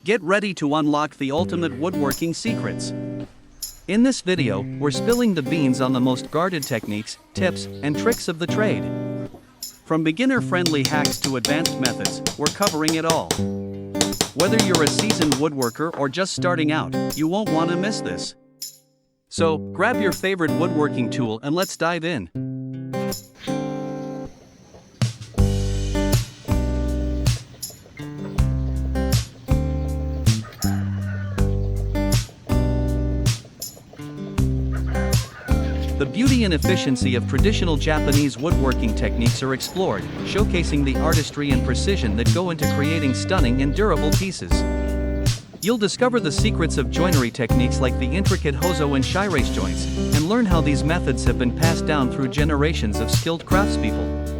Get ready to unlock the ultimate woodworking secrets. In this video, we're spilling the beans on the most guarded techniques, tips, and tricks of the trade. From beginner-friendly hacks to advanced methods, we're covering it all. Whether you're a seasoned woodworker or just starting out, you won't want to miss this. So, grab your favorite woodworking tool and let's dive in. The beauty and efficiency of traditional Japanese woodworking techniques are explored, showcasing the artistry and precision that go into creating stunning and durable pieces. You'll discover the secrets of joinery techniques like the intricate hozo and shirace joints, and learn how these methods have been passed down through generations of skilled craftspeople.